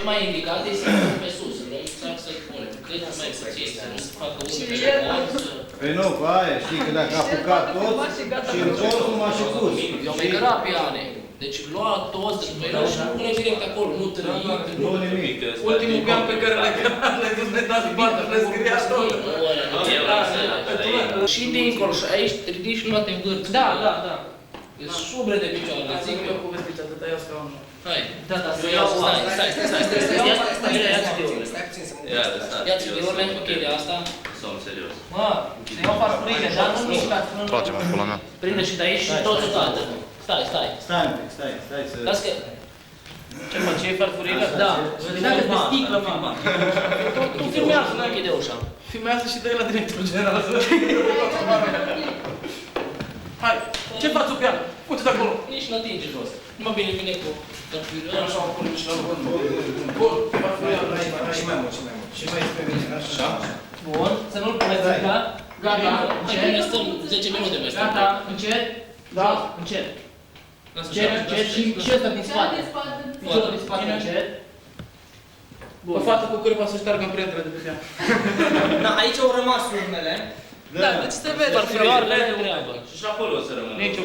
mai indicat este să pe sus, să luăm exact să punem cât mai puțin, să nu se facă unul pe colț. Păi nu, cu aia, știi că dacă a apucat tot și în colț nu m-a și pus. Eu mai căra piane. Deci lua toți după el și pune direct acolo, nu trăi. Nu nimic. Ultimul pian pe care l-ai cărat, l-ai dus netat în bată, l-ai scria tot. Și dincolo, și aici ridici și nu te învârți. Da, da, da. E subre de picioare, zic eu. Povestiți atâta, iau scaunul. Hai. Da, da, Stai puțin să mă ia-ți viorele cu chelia asta. Somn serios. Mă, se iau farfurile, dar nu mișcați. Face-mă, pula mea. Prinde și de aici și totul toată. Stai. Stai un pic, stai să... Las că... Ce mă, ce e farfurile? Da. Dacă te sticlă, mă. Tu filmează, nu închide ușa. Filmează și dă-i la directorul general. Hai, ce faci, Upian? Uite-te acolo. Nici nu atinge jos. Numai bine vine cu... Așa, o punem și la urmă. Bun, farfurile. Și mai mult. Și mai pe mine, așa. Bun, să nu-l puneți încă. Gata, încet. Ne stăm 10 minute mai stăm. Gata, încet. Da, încet. Încet și ăsta din spate. Piciorul din spate, încet. O fată cu cârpa să șteargă împrentele de pe ea. Da, aici au rămas urmele. Da, deci se vede. Farfurioarele de treabă. Și acolo o să rămână. Nici o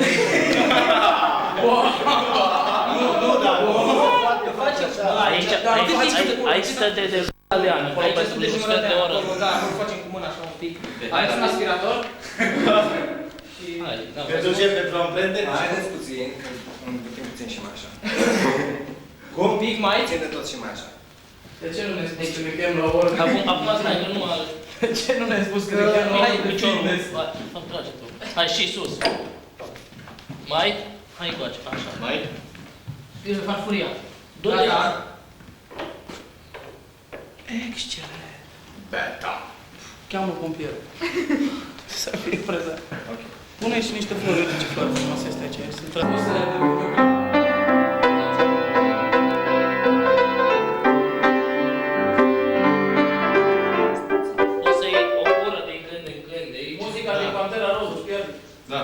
Nu, dar... Aici stă de Alian, acolo pe sub de jumătate de oră. Da, acolo facem cu mâna așa un pic. Aici un aspirator. Hai, da. Te ducem pentru amprente? Haideți puțin, că îmi ducem puțin și mai așa. Cum? Un pic mai? Ține tot și mai așa. De ce nu ne-ai spus că ne chem la oră? Acum stai, că nu mai... De ce nu ne-ai spus că ne chem la Hai, oră de piciorul. fitness? Hai, trage tu. Hai, și sus. Mai? Hai încoace, așa. Mai? Scrie farfuria. Du-te. Excelent. Beta. Cheamă pompierul. Să fie prezent. Pune și niște flori. Uite ce flori frumoase este aici. Sunt trăsele de mine. O să iei o gură din când în când de aici. Muzica din Pantera Roz, îți pierde. Da.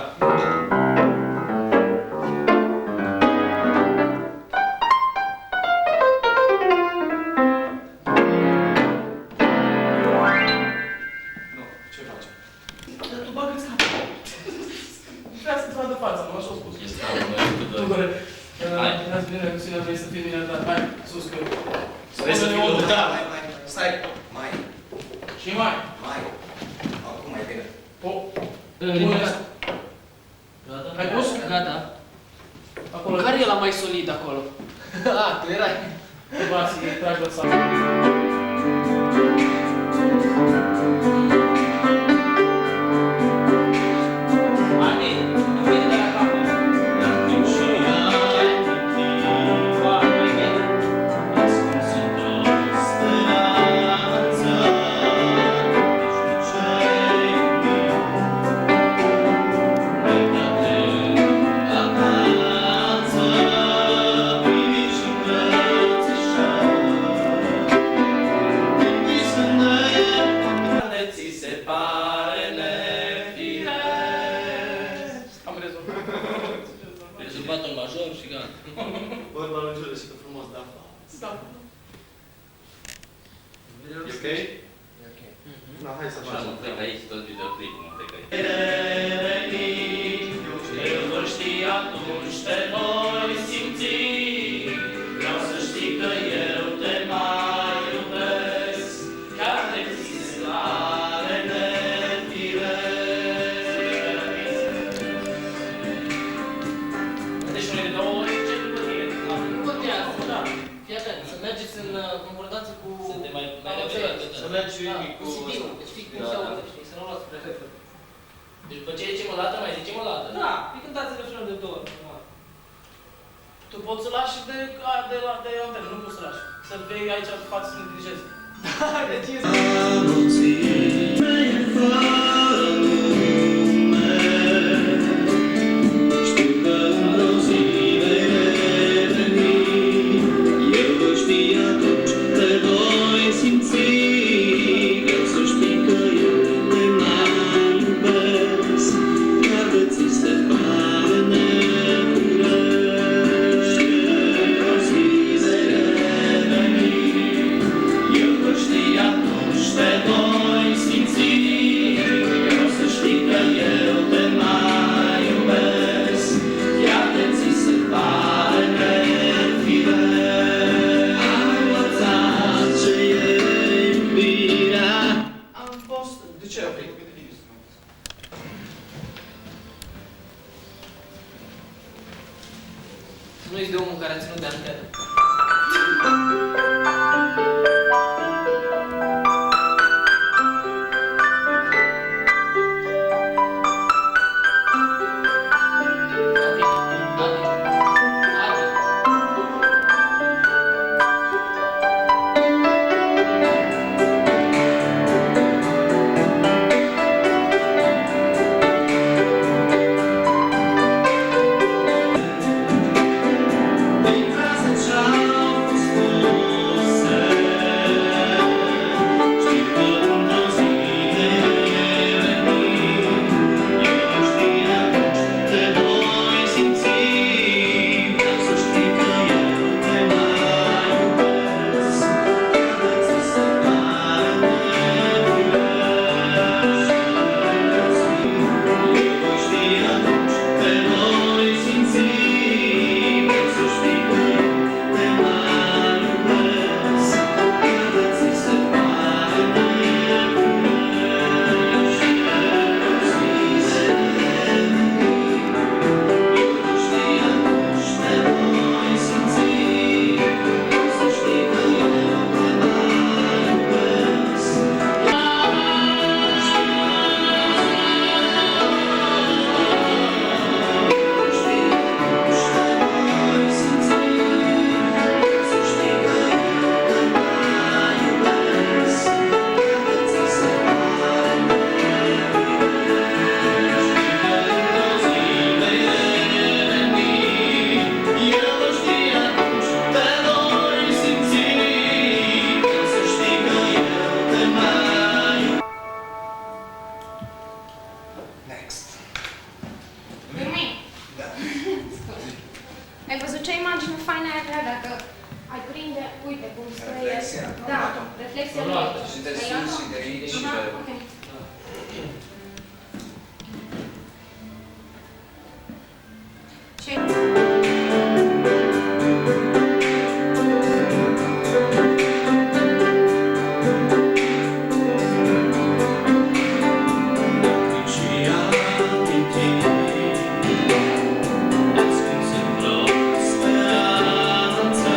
Tu bagă-ți capul. Vrea să-ți vadă fața, nu așa-o spus. Este unul, Hai. Azi bine, că Sina vrei să fii bine, dar hai, sus că... Vrei să fii Da, mai. Stai. Mai. Și mai. Acum mai bine. Gata? Ai pus? Gata. Acolo. Care e la mai solid acolo? Ah, tu erai. Vasi, tragi la sală. Rezolvat-o în major și gata. Vorba lui Giule și că frumos, da. Da. E ok? E ok. Da, hai să Așa, facem. mă plec aici, tot videoclipul mă plec aici. Eu vor ști atunci te voi simți. Vreau să știi că eu te mai iubesc. Chiar de visare nefiresc. Deci noi de două ori încep după tine. Nu contează, da. Fii atent, să mergeți în concordanță cu... Suntem mai repede. Să mergi cu CD-ul, deci fii cum se aude, știi, să nu luați spre refren. Deci după ce zicem o dată, mai zicem o dată. Da, îi cântați refrenul de două ori. Tu poți să lași de antenă, nu poți să lași. Să-l vei aici în față să ne dirijezi. Da, deci Thank you. de omul care a ținut de antenă. Next. Mimi, Da. ai văzut ce imagine faină ai avea dacă ai prinde, uite cum stă el. Reflexia. Da, Am luat-o. reflexia Am de luat-o. aici. Și de Ai sus luat-o? și de aici și Aha, de... ok. Ce? Speranța,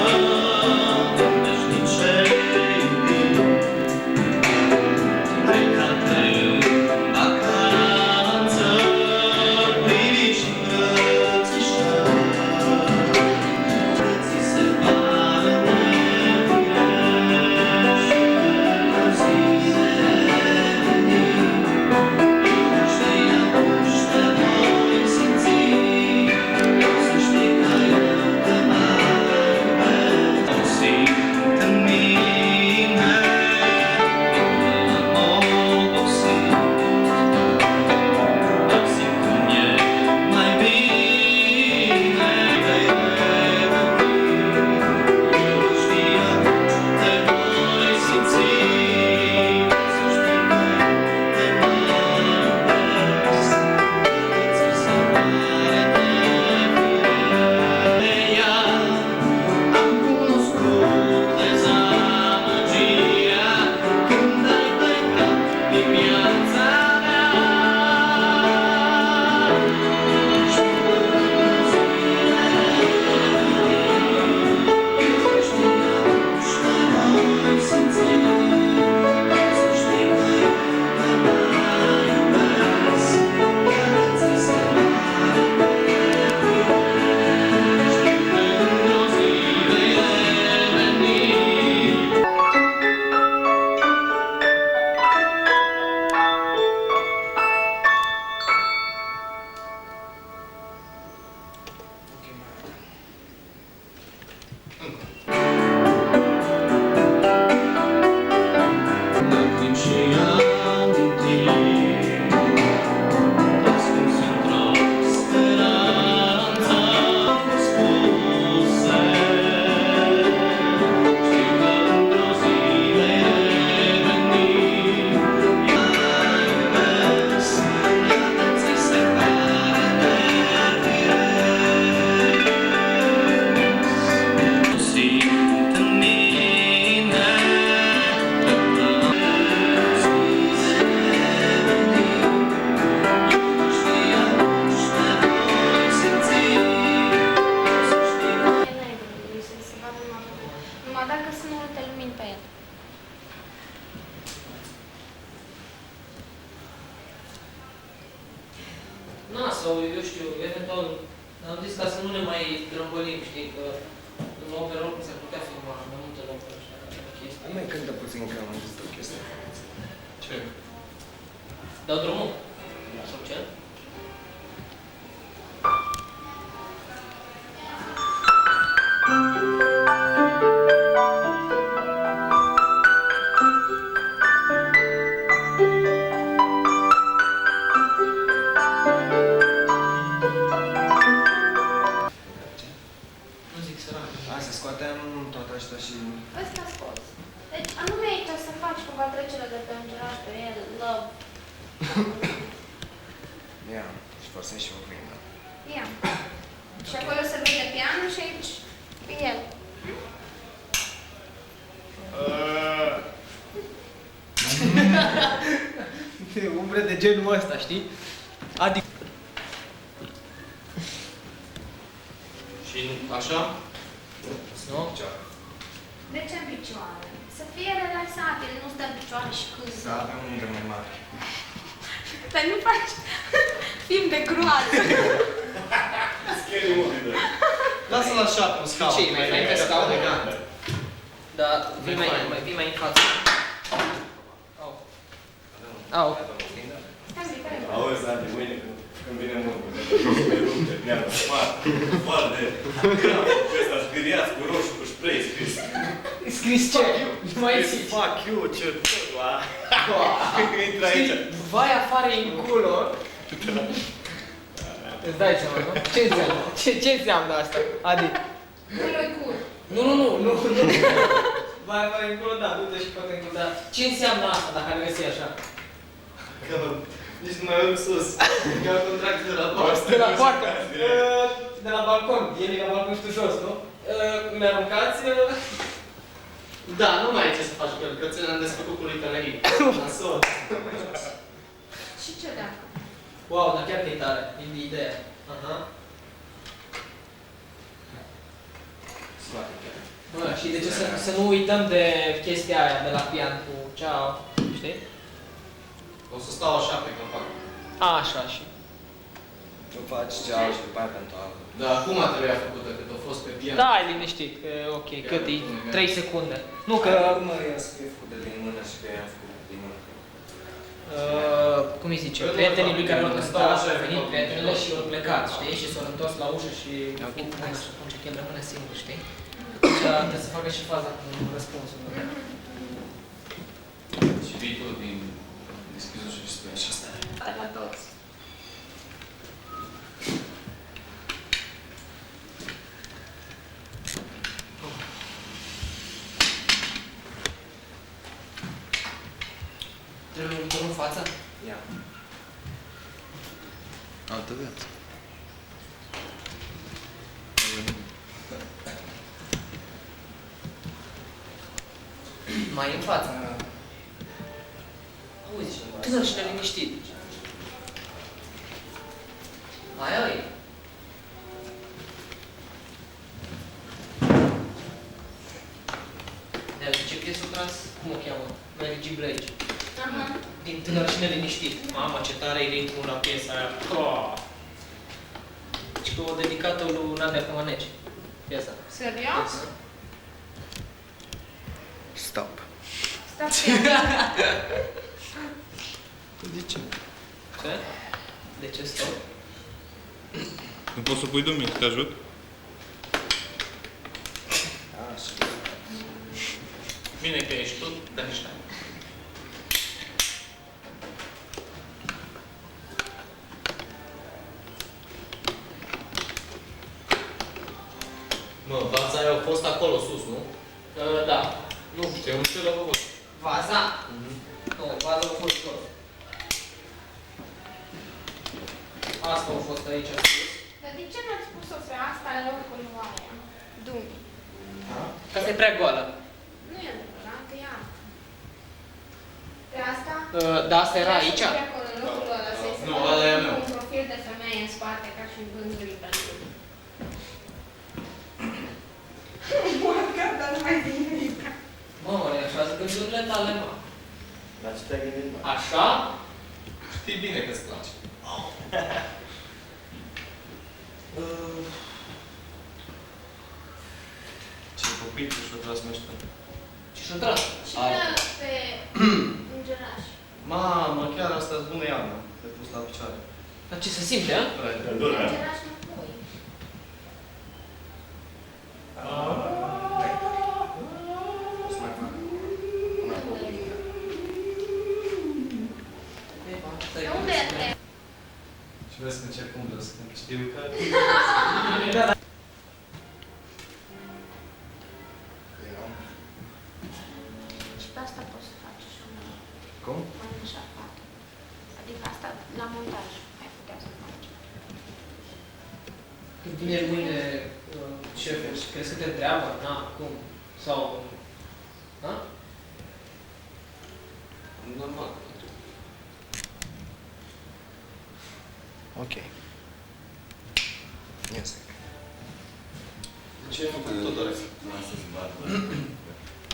că sunt multe lumini pe el. Na, sau eu știu, eventual am zis ca să nu ne mai drămbălim, știi, că în operă oricum se putea filma mai multe locuri ăștia, chestii. Mai cântă puțin că am zis o chestie. Ce? Dau drumul? Sau ce? Nu zic sărac. Hai să scoatem toate astea și... Ăsta scos. Deci anume aici o să faci cumva trecere de pe îngeraș pe el, love. Ia, și forsăm și o prindă. Ia. Și acolo se vede pianul și aici pe el. Umbre de genul ăsta, știi? Adică... Și așa? Nu? De ce în picioare? Să fie relaxat, el nu stă în picioare și Să câză. avem un mai mare. Dar nu faci film de groază. Lasă-l așa, pe un scaun. Ce, mai fain pe scaun? Elegant. Da, vii mai în față. Au. Au. Hai zi, care e? Auzi, Adi, mâine când vine mâncul, de rupe, neagră, foarte, cu ăsta zgâriați, cu roșu, cu spray scris. Scris ce? Nu mai zici. Fuck you, ce intră aici. Vai afară în culo. Îți dai seama, nu? Ce înseamnă? Ce înseamnă asta? Adi. Lui cur. Nu. Vai afară în culo, da, du-te și poate în culo, da. Ce înseamnă asta dacă ar găsi așa? Că nici nu mai urc sus. Că am contract de la poartă. De la poartă. De la balcon. El e la balcon și tu jos, nu? Ne aruncați. Da, nu mai ai ce să faci cu el, că ți l-am desfăcut cu lui Tănării. Nasol. Și ce dacă? Wow, dar chiar că e tare. E ideea. Aha. Bă, și de ce să nu uităm de chestia aia de la pian cu ceau, știi? O să stau așa pe capac. Așa și. Tu faci ceau și după aia pentru altă. Da, cum a trebuit făcută, cât a fost pe pian? Da, ai liniștit, că ok, cât e? 3 secunde. Nu, că... Cum i-a să fie făcut de din mână și că i-am făcut din mână? Cum îi zice? Prietenii lui care l-au Stau cântat, așa, au venit e prietenele bine. și au plecat, știi? Și s-au întors la ușă și au făcut mână și atunci că el rămâne singur, știi? Deci trebuie să facă și faza cu răspunsul. Și vii tu din deschizul și spui așa asta. La toți. Trebuie un tur în față? Ia. Altă viață. Mai în față. Auzi, tânăr și neliniștit. Aia e. Ne-a zice piesă trans, cum o cheamă? Mary G. Blige. Aha. Din tânăr și neliniștit. Mamă, ce tare e ritmul la piesa aia. Și că o dedicat-o lui Nadia Comaneci. Piesa. Serios? Stop. Stai De ce? Ce? De ce stau? Nu poți să pui Dominic, te ajut? Așa. Bine că ești tu, dar nici n-ai. Mă, vaza aia a fost acolo sus, nu? Da. Nu știu, nu știu l-a făcut. Vaza? Nu, vaza a fost jos. Asta a fost aici sus. Dar de ce n-ați pus-o pe asta în locul lui aia? Dumi. Că asta e prea goală. Nu e adevărat, e alta. Pe asta? Da, asta era aici. Pe acolo, în locul ăla, să-i se Nu, facă ăla e al meu. un profil de femeie în spate, ca și un gânduri pentru... Mă, gata, nu mai zic nimic. Mă, așa zic gândurile tale, mă. La ce te-ai gândit, mă? Așa? Știi bine că-ți place. Ce copii și-o tras meșter. Ce și-o tras? Și pe îngeraș. Mamă, chiar asta-s bună iarnă. Te-ai pus la picioare. Dar ce se simte, a? Îngeraș nu pui. De unde e? Și vezi că încep cum vreau să știu că... Și pe asta poți să faci și un Cum? mai așa fac. Adică asta la montaj ai putea să faci. Când vine mâine șeful, crezi că te întreabă? Na, cum? Sau... Da? Normal. Ok. Yes. Ce ai făcut tot doresc? Lasă-ți barbă.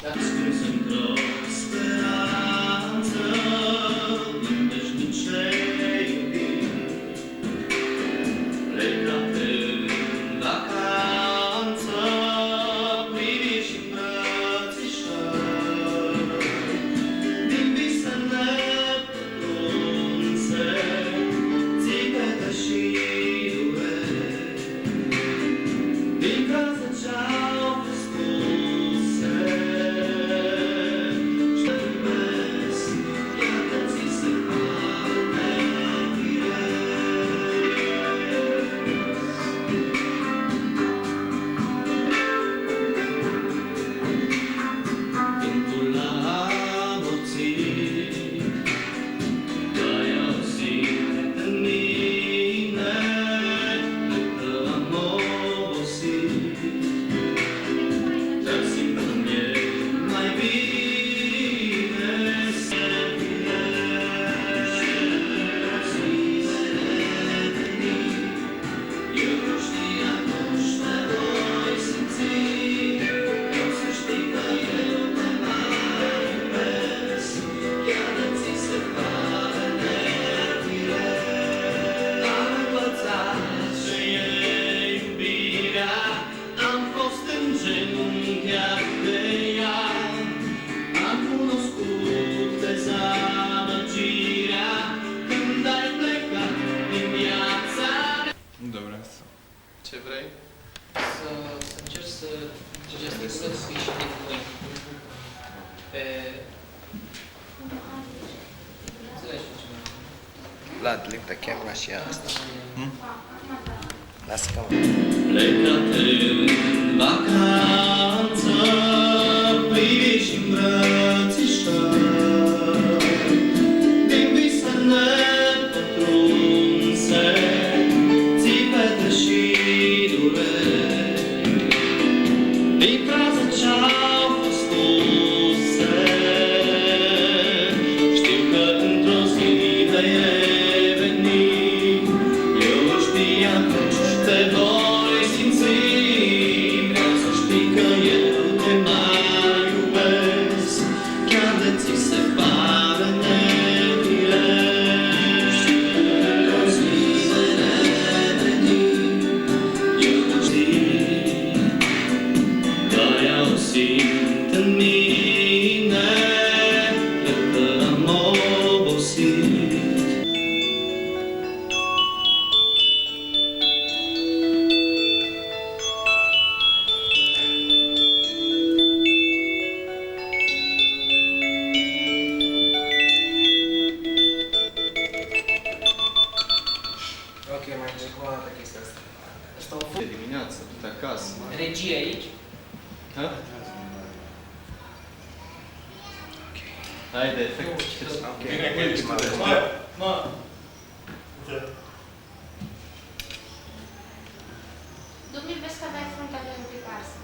Ascuns într-o speranță, gândești de ce iubim. Plecate în vacanță, privi și îmbrățișări. Din visele pătrunse, țipete și dureri. Din fraze ce-au fost spuse, Ce vrei? Să încerci să gesticulezi și din mâini. Pe... Înțelegi ce mă. Vlad, liptă camera și asta. Lasă că Plecate în vacanță, privi și îmbrățișări. Din visele pătrunse, țipete și dureri. Din fraze ce-au fost spuse, știu că într-o zi vei reveni. Eu știam că te voi simți. Vreau să știi că eu te mai iubesc, chiar de ți se pare nefirești. Într-o zi vei reveni. Eu știi că eu simt în mine, cred că am obosit. Ok, mai încerc o dată chestia asta. Asta o fă de dimineață, du-te acasă. Regie aici. Ha? Haide, efect. Ok, Bine că ești tu de Mă, Du-mi vezi că aveai frontale un pic arsă.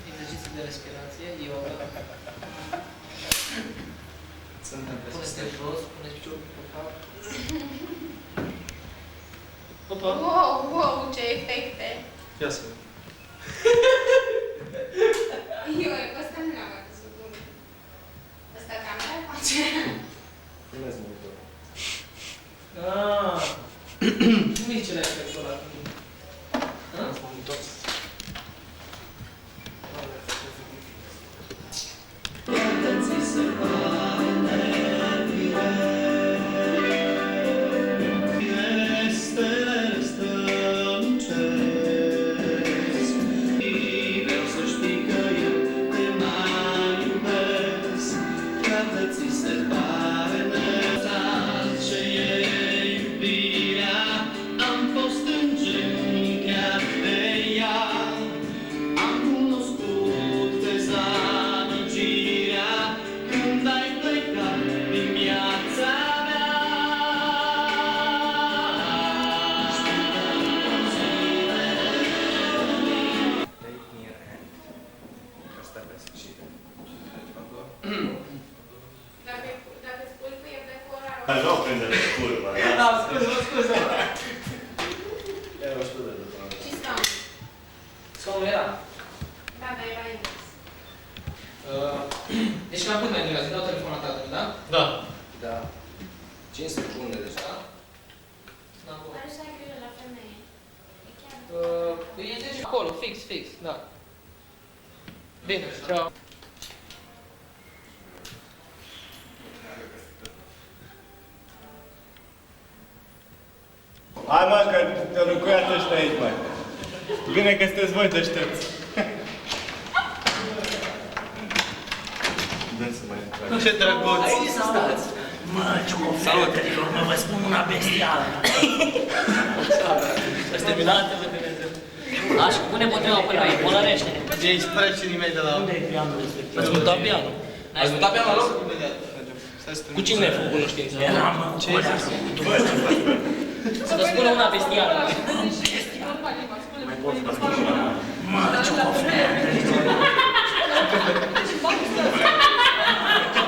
Exerciții de respirație, yoga. Suntem pe Puneți-te jos, puneți piciorul pe cap. Opa. Wow, wow, ce efecte! Ia să vedem. Eu, ăsta nu l-am mai văzut bun. Ăsta camera face. Filmez monitorul. Aaaa. Cum e cele efectul ăla? Monitor. Dacă spui că e decorat. Dar nu prinde de curva, da? Da, scuze. Era o știu de tot. Și stau. Scaunul era. Da, dar era invers. Deci cam cât mai durează? Îi dau telefonul tatălui, da? Da. Da. 5 secunde deja. Da? Da, bun. Are să ai grijă la femeie. E chiar... E deci acolo, fix, da. Bine, ceau. Hai mă, că te locuiat ăștia aici, mă. Bine că sunteți voi deștepți. Dă-mi să mai intrăm. Ce drăguț! Aici să stați. Mă, ciocofetărilor, mă, vă spun una bestială. Ați terminat? Așa, pune motiva pe la ei, polărește-ne. Ești trece nimeni de la... Unde e pianul respectiv? Ați mutat pianul. Ați mutat pianul la loc? Cu cine ai făcut cunoștință? Eram în colea cu Să vă spună una bestială. mai pot să vă spun și una. Mă, ciocofetărilor.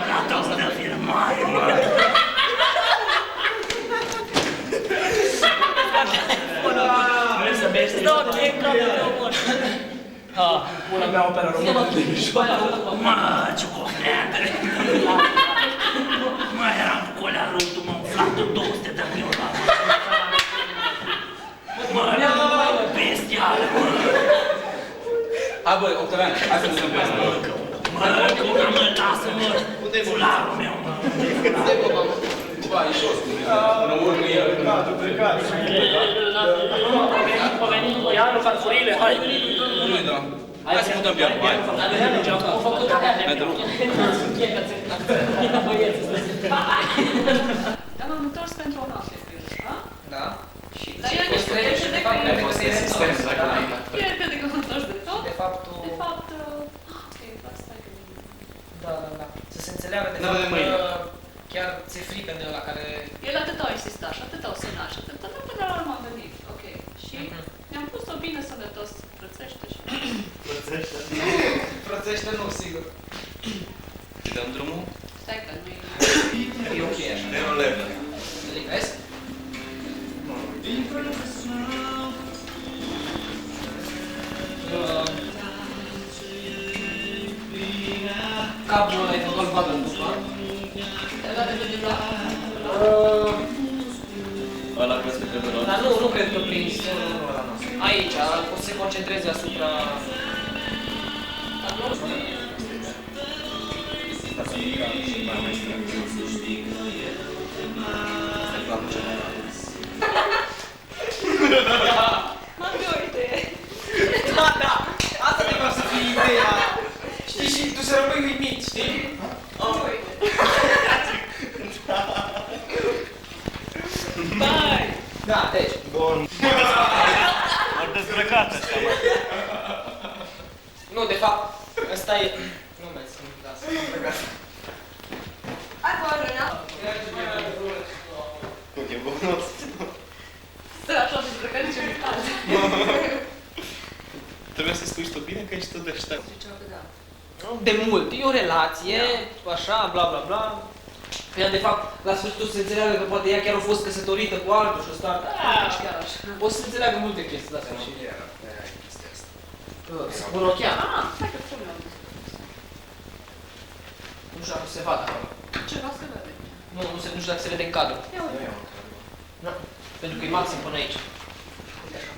Gata, o să fie mare, mă. Vrei să bești? Da, ce capul tău, mă. Pula mea opera română. Mă, ciocofetărilor. Mă, eram cu colea rândul, mă, umflat de 200 de miola. Mă, bestială, mă. Hai bă, Octavian, hai să ne zâmbim pe asta. Mă, că mă, lasă-mă. Fularul meu, mă. Stai bă, mamă. Bă, e jos, cum e. Până urmă el. Ia nu farfurile, hai. Nu-i da. Hai să mutăm pianul, hai. Au făcut alea. Hai te rog. Dar m-am întors pentru o noapte, da? Da. Dar el nu știu, el crede că e... el crede că m-am întors de tot. De fapt, De fapt, ok, asta e că... da. Să se înțeleagă de fapt că chiar ți-e frică de ăla care... El atâta a insistat și atâta o sunat și atâta, dar până la urmă am venit, ok. Și mi-am pus-o bine sănătos, frățește și... Frățește nu, sigur. Îi dăm drumul? Stai că nu e... E ok așa. De o levă. Vezi? Cablul ăla e total bagă în după. Te-a dat de vedere la... Ăla crezi că trebuie luat? Dar nu cred că prins aici, o să se concentreze asupra... M-am de o idee. Da! Asta de fapt să fie ideea! Știi, și tu să rămâi uimit, știi? Bye! Da, deci. Bun. Am dezbrăcat așa, mă. Nu, de fapt, ăsta e... Nu mai sunt, da, să mă băgat. Hai, Boruna! Ok, bun. Stai așa dezbrăcat nici mi cald. Trebuie să spui și tu bine că ești tu deștept. Ziceau că da. De mult, e o relație, așa, bla bla bla. Ea, de fapt, la sfârșitul să înțeleagă că poate ea chiar a fost căsătorită cu altul și o stat. Nici chiar așa. O să înțeleagă multe chestii de astea. Și era, aia e chestia asta. Să cunochea. Ah, stai că tu mi-am Nu știu dacă se vadă acolo. Ceva se vede. Nu știu dacă se vede în cadru. Ia Nu uite. e un cadru. Nu. Pentru că e maxim până aici. Uite așa.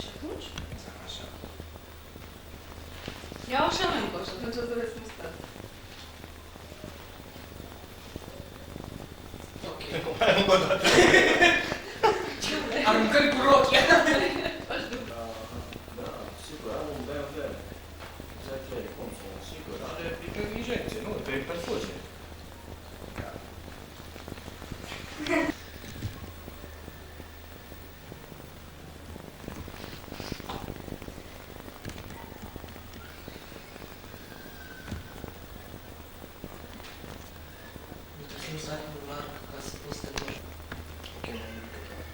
Și atunci? Exact așa. Iau așa mai încolo și atunci o să vezi cum stă. Ok. Mai încă o dată. Aruncări cu rochia. Faci după. Da, sigur, am un BMW. Z3 de consum, sigur, are injecție, nu, pe perfuzie. Trebuie să ai un larg ca să poți să te duci. Ok, mai mult că chiar.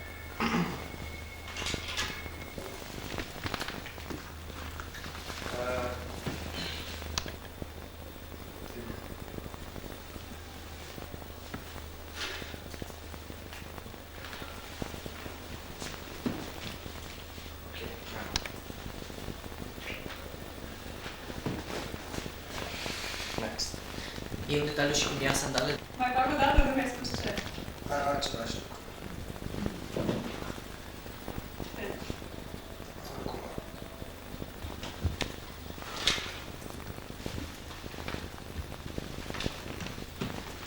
Ok, gata. Next. E un detaliu și cum ia sandalele. Mai fac o dată, nu mi-ai spus ce. Același lucru. Acum.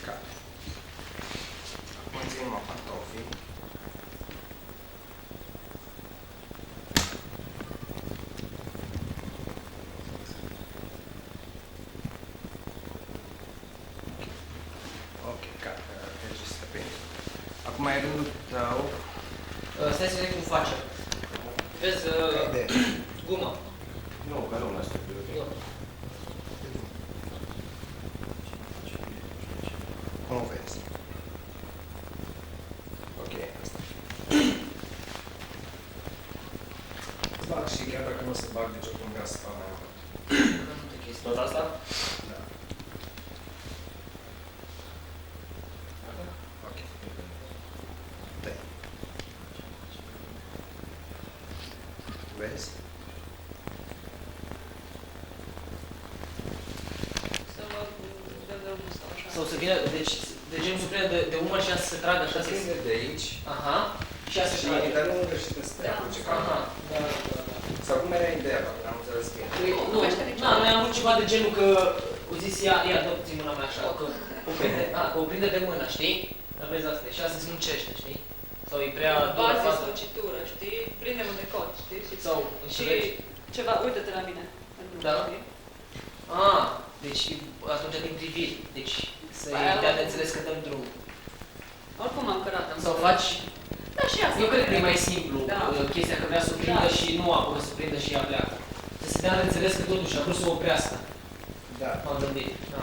Gata. Acum țin numai pantofii. Ok, gata, registră bine. Acum e rândul tău. Stai să vedem cum face. Vezi, De... guma. Nu, că nu mă aștept. Nu. Cum vezi? Ok, asta. Bag și chiar dacă nu o să bag degetul în gaz, fac mai mult. Mai multe chestii. Tot asta? Da. Ok. Dai. Vezi? Să mă dăm de un sau așa. Sau să vină, deci, de genul să prindă de umăr și ea să se tragă așa Să să prinde de aici. Aha. Și ea să-și Și trage. dar nu greșit să te apuce ca Aha. Da, da, da. Sau cum era ideea, dacă n-am înțeles bine. Păi, nu, noi am avut ceva de genul că o zis ia dă-ți mâna mea așa, că o prinde de mână, știi? Dar vezi asta, și asta se muncește, știi? Sau e prea Bază dură sau citură, știi? Prinde-mă de cot, știi? Sau, Și înțelegi? ceva, uite-te la mine. Da? Știi? Ah, deci atunci din priviri, deci să-i Aia dea la- de înțeles că dăm drumul. Oricum am cărat. am Sau cărat. faci, Da, și asta. eu cred că e mai simplu, Da. chestia că vrea să o prindă Da. și nu apucă să o prindă și ea pleacă. Să se dea de înțeles că totuși a vrut să o oprească. Da. M-am gândit. Da.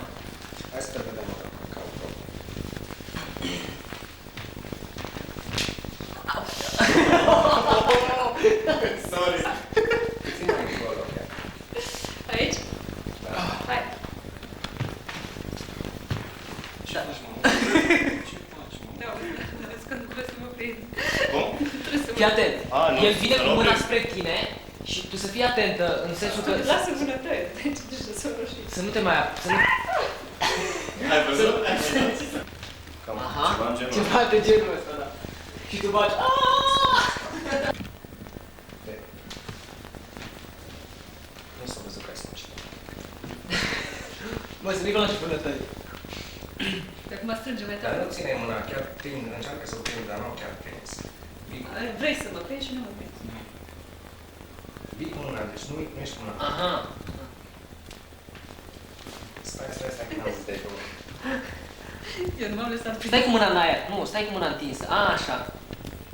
Hai să te vedem o dată ca un top. Sorry. Țin mai încolo, chiar. Aici? Da. Hai. Ce faci, mă? Ce faci, mă? Da, vezi că nu trebuie să mă prind. Cum? Trebuie să mă Fii atent. A, nu. El vine cu Nu, mâna nu. spre tine și tu să fii atentă în sensul că Lasă mâna ta, deci deja s-o roșit. să nu te mai să nu... Ai văzut? Ai văzut? Cam Aha. Ceva în genul ăsta. Ceva de genul ăsta, da. Și tu faci "Aaaa!" de... Nu s-a văzut că ai smuncit. Mă, să nu-i și până tăi. De acum strânge mai Dar tare. nu ține mâna, chiar prind, încearcă să o prind, dar nu chiar prins. Vrei să mă prinzi și nu mă prinzi. Vii cu mâna, deci nu ești cu mâna. Aha. Stai, că n-am zis de acolo. Eu nu m-am lăsat prins. Stai cu mâna în aer. Nu, stai cu mâna întinsă. A, așa.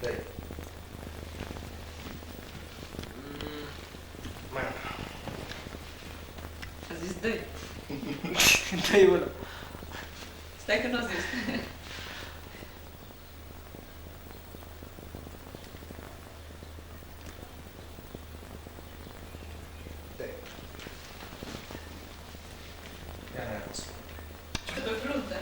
Dai. Mai A zis dă-i. Dă-i una. Stai că nu a zis. dai. Ia ne-a fost. Pe frunte.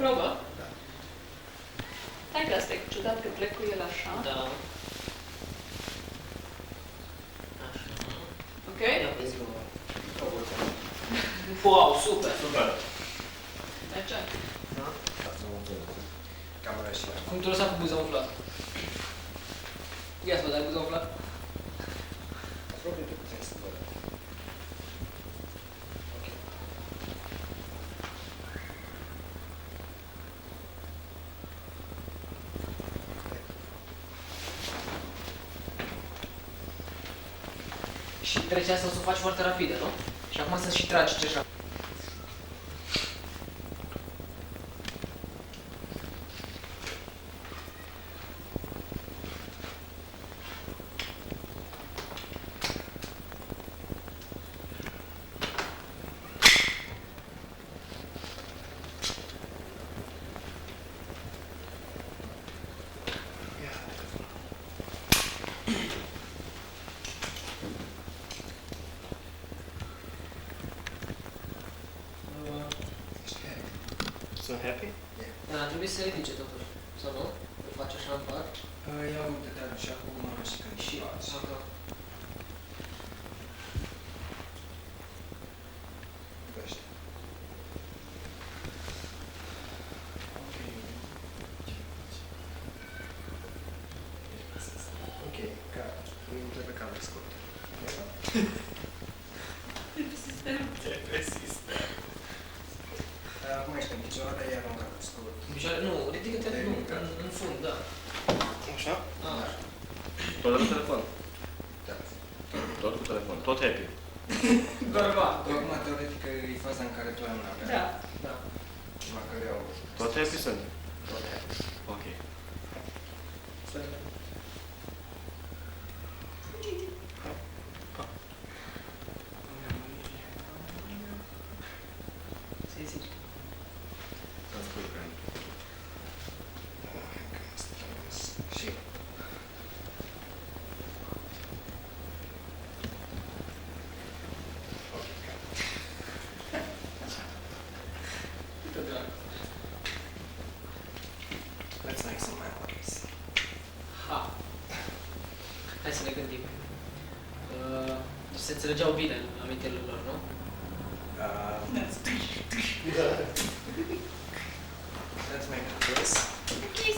probă? Hai că asta e ciudat că plec cu el așa. Da. Așa. Ok? Ia vezi, wow, super! Super. Merge. Da? Camera și ea. Cum te-o lăsat cu buza umflată? Ia să văd, ai buza umflată? Apropie-te puțin să văd. Ok. Și trecerea asta o să o faci foarte rapidă, nu? Și acum să și tragi ce așa. Sunt happy? Da, ar trebui să se ridice totuși. Sau nu? Îl faci așa în pat. Ia uite-te și acum și când Și faci. aha. Găște. Ok, gata. Nu trebuie camera scurtă. Trebuie sistem. Acum ești în picioare, iar un cap scurt. În picioare? Nu, ridică-te în fund, da. Așa? Ah. Tot cu telefon. Tot cu telefon. Tot happy. Doar va. Acum, teoretic, e faza în care tu ai mâna mea. Da. Da. La care au... Tot happy sunt. Tot happy. Ok. Să-i zici. Ascultăm. Și... Uite, drag. Let's make some memories. Ha. Hai să ne gândim. Deci se înțelegeau bine amintirile lor, nu? Let's make a kiss. Kiss.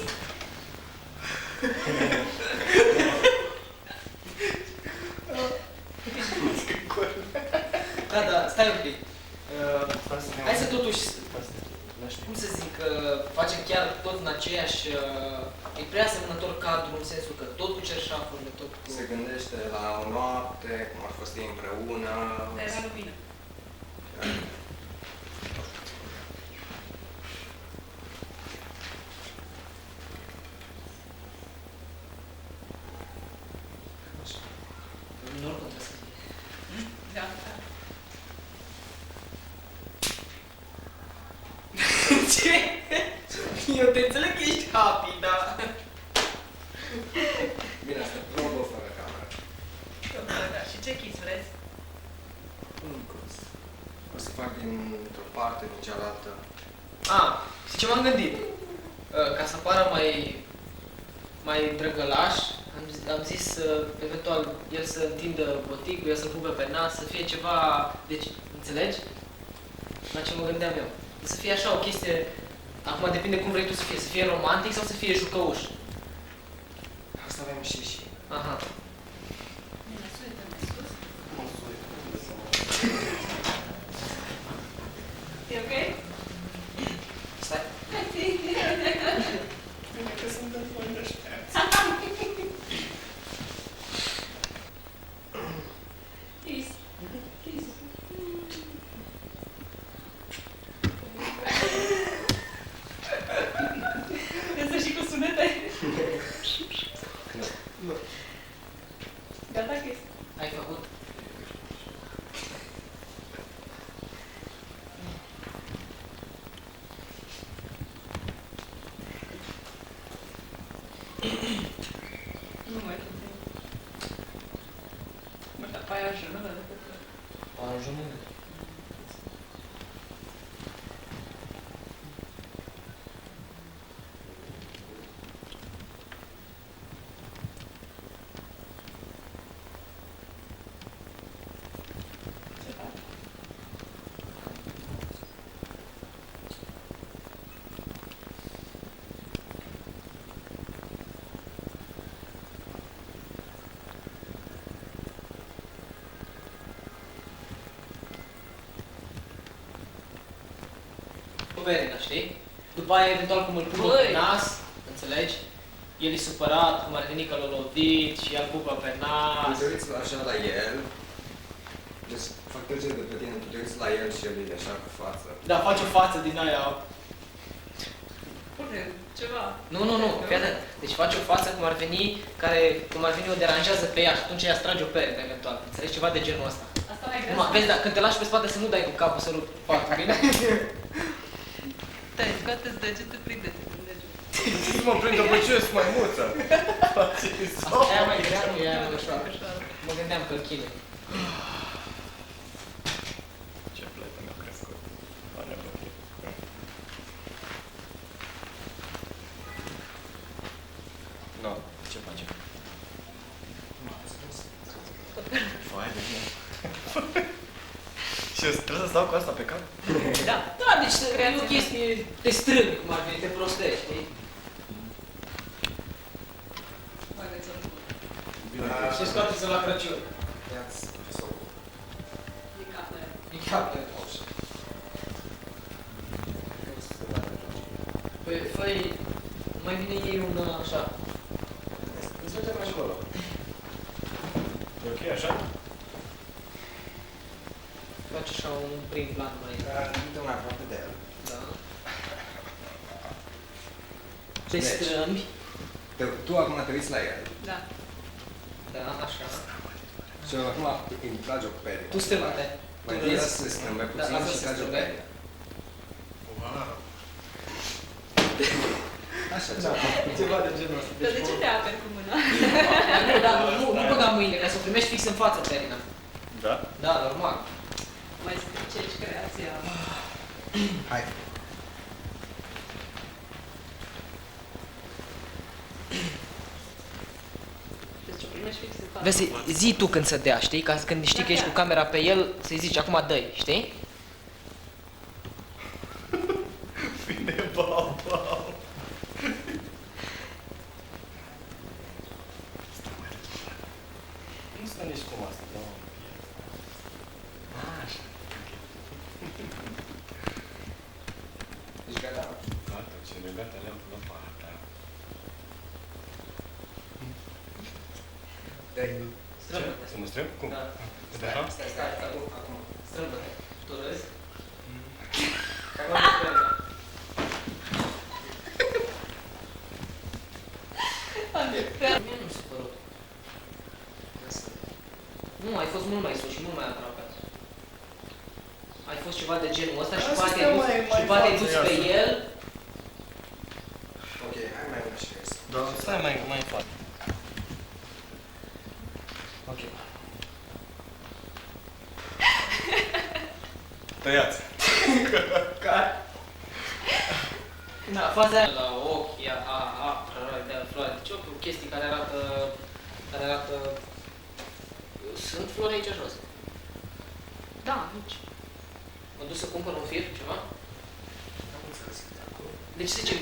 Da, da, stai un pic. Hai să totuși, Nu știu. cum să zic, facem chiar tot în aceeași... E prea asemănător cadru în sensul că tot cu cerșafurile, tot cu... Se gândește la o noapte, cum ar fost ei împreună. Dar era lumină. Noroc trebuie să fie. Da, da. Ce? Eu te înțeleg că ești happy, dar... Bine, asta probă fără cameră. Da. Și ce kiss vreți? Un curs. O să fac dintr-o parte, din cealaltă. Ah, și ce m-am gândit? Ca să pară mai drăgălaș, am zis eventual el să întindă boticul, eu să pupe pe nas, să fie ceva, deci, înțelegi? La ce mă gândeam eu. Să fie așa o chestie, acum depinde cum vrei tu să fie romantic sau să fie jucăuș. Asta avem și. Aha. Bine, suite mai sus. E ok? Stai. Bine că suntem voi deștepți. Kiss. Kiss. Este și cu sunete. Gata, kiss. Ai făcut? cu Verina, știi? După aia, eventual, cum îl pupă pe nas, înțelegi? El e supărat, cum ar veni că l-a lovit și el pupă pe nas. Te uiți așa la el, deci fac trecere de pe tine, tu te uiți la el și el e așa cu față. Da, face o față din aia. Pune ceva. Nu, fii atent. Deci face o față cum ar veni, cum ar veni o deranjează pe ea și atunci ea strage o perete, eventual. Înțelegi? Ceva de genul ăsta. Asta mai greu. Vezi, da, când te lași pe spate să nu dai cu capul să rup foarte bine. Stai, scoate-ți degete, prinde-te cu degete. Nu mă prind, după ce sunt maimuță. Aia mai grea, nu e aia mai ușoară. Mă gândeam că îl chine. Ce plătă mi-a crescut. La nebunie. Nu, ce facem? Foaie de mine. Și eu trebuie să stau cu asta pe cap? Da, deci e o chestie, te strâng, cum ar veni, te prostești, știi? Și scoate-ți la Crăciun. Ia-ți profesorul. E capele. E capul. Păi, fă-i, mai bine iei un așa. Îți mergem mai acolo. E ok așa? Faci așa un prim plan mai... Dă mai aproape de el. Da. Te Deci. strâmbi. Tu acum te uiți la el. Da. Da, așa. Și acum îi tragi o pere. Tu strâmbă-te. Mai întâi să se strâmbe puțin lasă și să tragi o strâmbe. pere. Wow. Așa, Ceva de genul ăsta. Dar de ce te aperi cu mâna? Nu băga mâinile, ca să o primești fix în față, Perina. Da? Da, normal. Mai stricești creația. Hai. Deci o primești fix în față. Vezi, zi tu când să dea, știi? Ca când știi că ești cu camera pe el, să-i zici acum dă-i, știi? Vine bau. Nu stă nici cum asta, da? Așa. Ești gata? Gata, ce gata, le-am pus la pata. Dai. Strâmbă-te. Să mă strâng? Cum? Da. Stai, acum. Strâmbă-te. Tu râzi? Acum te strâmbă. Mie nu mi s-a părut. Nu, ai fost mult mai sus și mult mai aproape. Ai fost ceva de genul ăsta și poate ai dus pe el. Ok, hai mai mult și vezi. Da, stai mai în față. Ok. Tăiați. Care? Da, faza aia la ochi, de floare de ciocuri, chestii care arată... Sunt flori aici jos. Da, aici. Mă duc să cumpăr un fir, ceva? Am înțeles că e acolo. Deci, să zicem,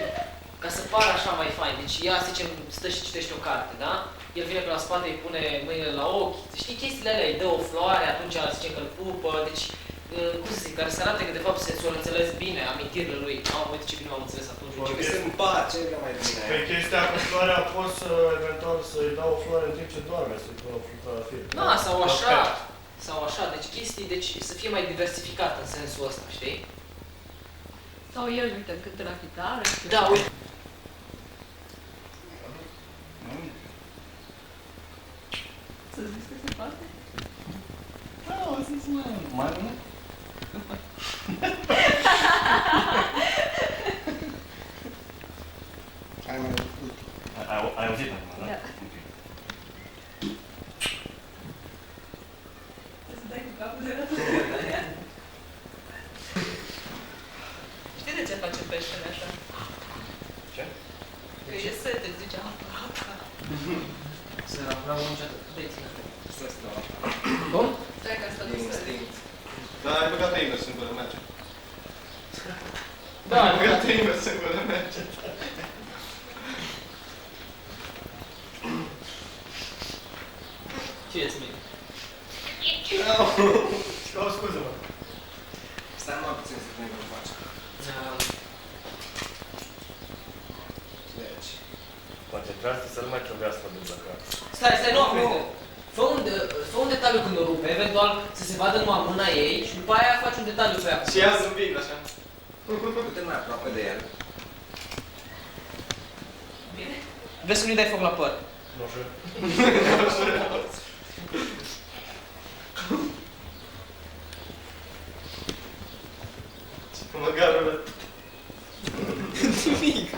ca să pară așa mai fain, deci ea, să zicem, stă și citește o carte, da? El vine pe la spate, îi pune mâinile la ochi, știi chestiile alea, îi dă o floare, atunci să zicem că îl pupă, deci, cum să zic, care se arată că de fapt s-o înțeles bine, amintirile lui. Uite ce bine m-am înțeles atunci. Ce se împace, că mai bine. Păi chestia cu floarea a fost eventual să-i dau o floare în timp ce doarme, să-i pun o fotografie. Da, sau așa, deci chestii, deci să fie mai diversificat în sensul ăsta, știi? Sau el, uite, cântă la chitară. Da, uite. Să-ți zici că se poate? Da, o să-ți mai mult. Hai mai mult. Ai auzit acum, da? Da. Să dai cu capul de la Știi de ce face peștele așa? Ce? Că e sete, zice apa. Să vreau un atât. Dă-i ține. Să stau așa. Cum? Stai că asta Din nu se instinct. Da, ai băgat pe invers în gură, merge. Da, Ai băgat pe invers în gură, merge. Ce ești mine? Scuze-mă. Stai numai puțin să vedem cum faci. Deci, Concentrați-te să nu mai trebuiască de dezăcat. Stai, nu aprinde. Fă un detaliu când o rupe, eventual să se vadă numai mâna ei și după aia faci un detaliu pe ea. Și ea zâmbind așa. du-te mai aproape de el. Bine? Vezi cum îi dai foc la păr. Nu știu. Măcar o dată. Nimic.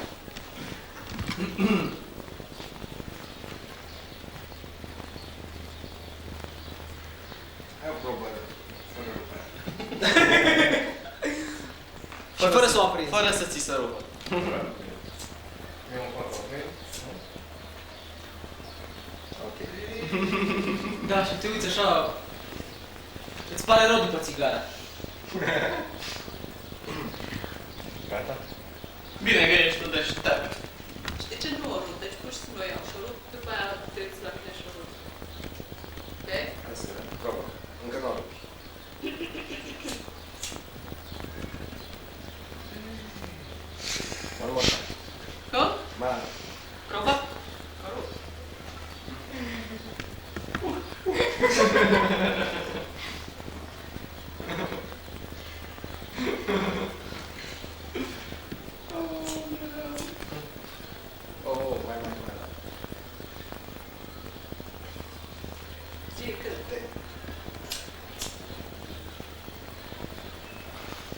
Hai o probă, fără rupere. Și fără să o aprinzi. Fără să ți se rupă. Eu îmi fac ok? Ok. Da, și te uiți așa... Îți pare rău după țigară. Gata? Bine că ești tu deștept. Și de ce nu o rup? Deci pur și simplu o iau și o rup, după aia te uiți la mine și o rup. Ok? Hai să vedem. Probă. Încă nu o rupi. One more time. Cum? Mai Probă? O rup. Oh, mai. Zi cât?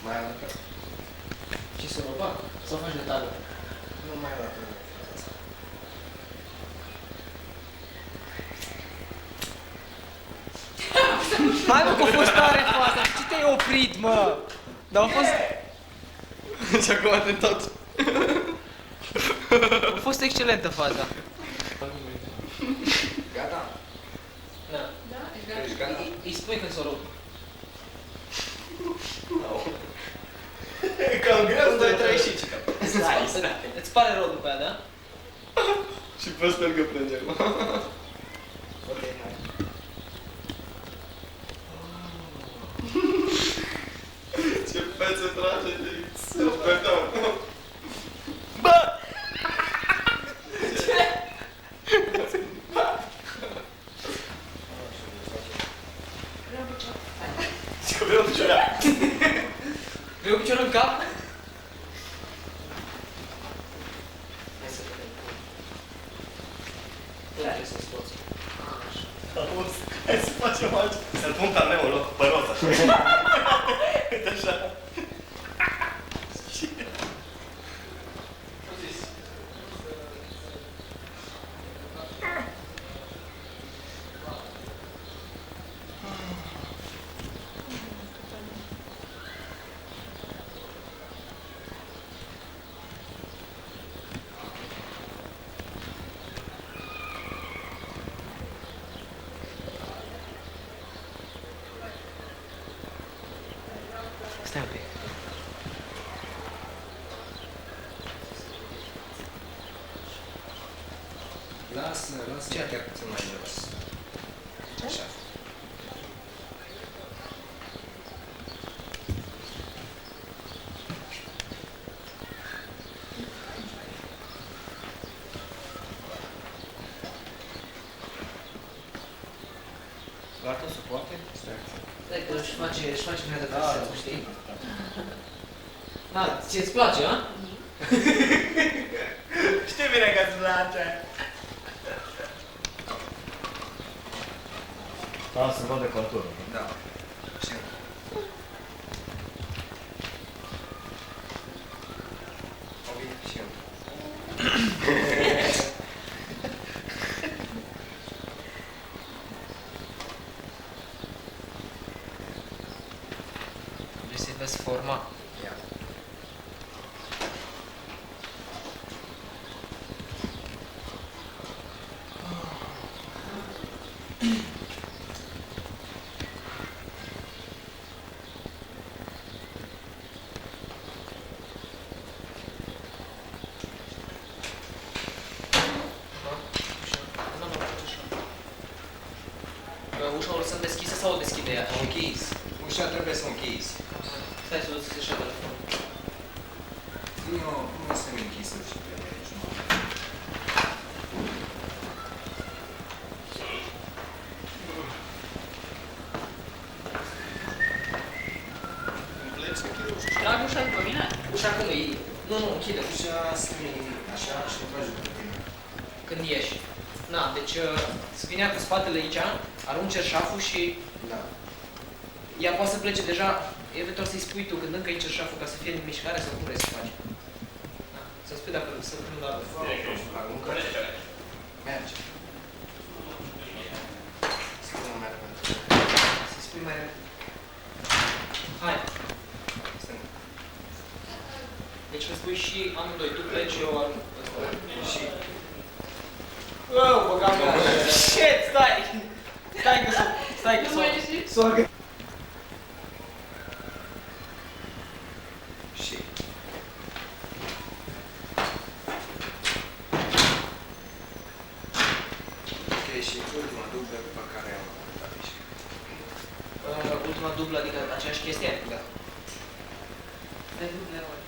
Mai arată. Și să rupa? Sau faci detaliu? Nu mai arată. Hai mă, că a fost tare faza, ce te-ai oprit, mă? Dar a fost... Și acum te tot. A fost excelentă faza. Gata? Da. Da? Ești gata? Ești gata? Îi spui când s-o rup. E cam greu, 2, 3 și cică. Îți pare rău după aia, da? Și pe sper că plângem. Ok, hai. Ce fețe trage de săpătăm. Și că vreau picioarea. Vrei cu piciorul în cap? Hai să vedem. Trebuie să scoți. Auzi, hai să facem altceva. Să-l pun cameul loc păros așa. Uite așa. Stai un pic. Lasă chiar puțin mai jos. Așa. Gata, se poate? Stai că își face mea de traseu, știi? Da, ți-ți place, a? Știi bine că îți place. Da, să vadă conturul. Da. Și Obi, și eu. Vrei să-i vezi forma? Ia. Ușa o lăsăm deschisă sau o deschide ea? O închis. Ușa trebuie să o închizi. Stai să o ți așa telefonul. pune-o semi-închisă și pe jumătate. Trag ușa după mine? Ușa când e? Nu, închide. Ușa semi, așa, și o tragi după tine. Când ieși. Na, deci să vinea cu spatele aici, arunci cerșaful și Da. ea poate să plece deja, eventual să-i spui tu când încă e cerșaful ca să fie în mișcare sau cum vrei să faci. Da. Să-mi spui dacă să pun la Aruncă. Merge. Spune mai repede. să-i spui mai repede. Hai. Stânga. Deci îmi spui și amândoi, tu pleci, eu arunc. Și... Băgam mea. Shit, stai! Stai că Nu mai ieși? s-o Și... Ok, și ultima dublă pe care am dat aici. ultima dublă, adică aceeași chestie? Da. De duble ori.